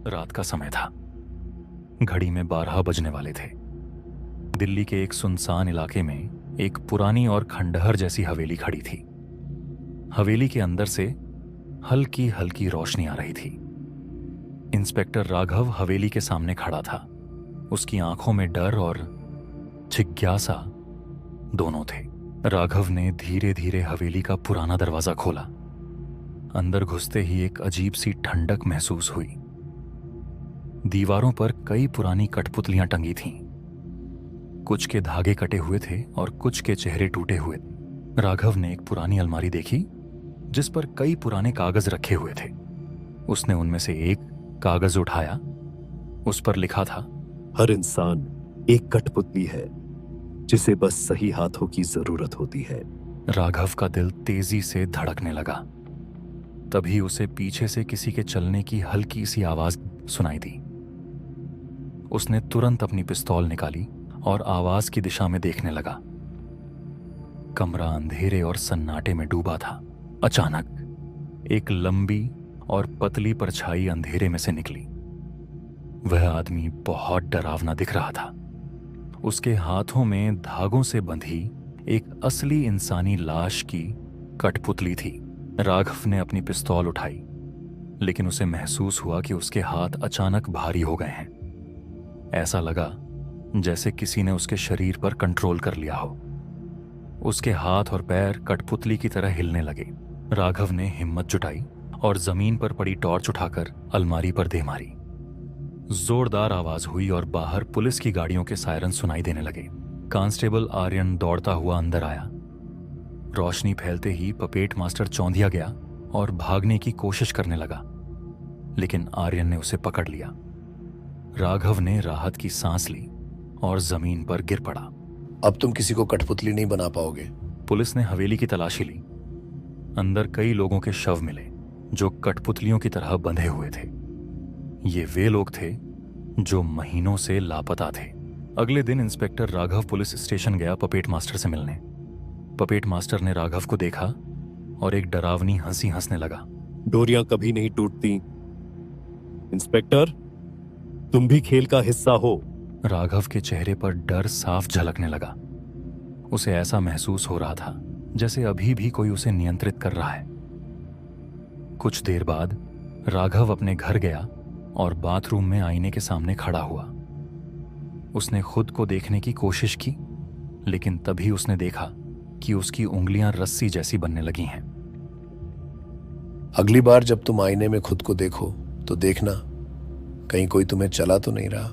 रात का समय था। घड़ी में 12 बजने वाले थे। दिल्ली के एक सुनसान इलाके में एक पुरानी और खंडहर जैसी हवेली खड़ी थी। हवेली के अंदर से हल्की हल्की रोशनी आ रही थी। इंस्पेक्टर राघव हवेली के सामने खड़ा था। उसकी आंखों में डर और जिज्ञासा दोनों थे। राघव ने धीरे धीरे हवेली का पुराना दरवाजा खोला। अंदर घुसते ही एक अजीब सी ठंडक महसूस हुई। दीवारों पर कई पुरानी कठपुतलियां टंगी थीं। कुछ के धागे कटे हुए थे और कुछ के चेहरे टूटे हुए। राघव ने एक पुरानी अलमारी देखी जिस पर कई पुराने कागज रखे हुए थे। उसने उनमें से एक कागज उठाया। उस पर लिखा था, हर इंसान एक कठपुतली है जिसे बस सही हाथों की जरूरत होती है। राघव का दिल तेजी से धड़कने लगा। तभी उसे पीछे से किसी के चलने की हल्की सी आवाज सुनाई दी। उसने तुरंत अपनी पिस्तौल निकाली और आवाज की दिशा में देखने लगा। कमरा अंधेरे और सन्नाटे में डूबा था। अचानक एक लंबी और पतली परछाई अंधेरे में से निकली। वह आदमी बहुत डरावना दिख रहा था। उसके हाथों में धागों से बंधी एक असली इंसानी लाश की कठपुतली थी। राघव ने अपनी पिस्तौल उठाई, लेकिन उसे महसूस हुआ कि उसके हाथ अचानक भारी हो गए हैं। ऐसा लगा जैसे किसी ने उसके शरीर पर कंट्रोल कर लिया हो। उसके हाथ और पैर कठपुतली की तरह हिलने लगे। राघव ने हिम्मत जुटाई और जमीन पर पड़ी टॉर्च उठाकर अलमारी पर दे मारी। जोरदार आवाज हुई और बाहर पुलिस की गाड़ियों के सायरन सुनाई देने लगे। कांस्टेबल आर्यन दौड़ता हुआ अंदर आया। रोशनी फैलते ही पपेट मास्टर चौंधिया गया और भागने की कोशिश करने लगा, लेकिन आर्यन ने उसे पकड़ लिया। राघव ने राहत की सांस ली और जमीन पर गिर पड़ा। अब तुम किसी को कठपुतली नहीं बना पाओगे। पुलिस ने हवेली की तलाशी ली। अंदर कई लोगों के शव मिले जो कठपुतलियों की तरह बंधे हुए थे। ये वे लोग थे जो महीनों से लापता थे। अगले दिन इंस्पेक्टर राघव पुलिस स्टेशन गया पपेट मास्टर से मिलने। पपेट मास्टर ने राघव को देखा और एक डरावनी हंसी हंसने लगा। डोरियां कभी नहीं टूटती। इंस्पेक्टर, तुम भी खेल का हिस्सा हो। राघव के चेहरे पर डर साफ झलकने लगा। उसे ऐसा महसूस हो रहा था जैसे अभी भी कोई उसे नियंत्रित कर रहा है। कुछ देर बाद राघव अपने घर गया और बाथरूम में आईने के सामने खड़ा हुआ। उसने खुद को देखने की कोशिश की, लेकिन तभी उसने देखा कि उसकी उंगलियां रस्सी जैसी बनने लगी हैं। अगली बार जब तुम आईने में खुद को देखो तो देखना कहीं कोई तुम्हें चला तो नहीं रहा।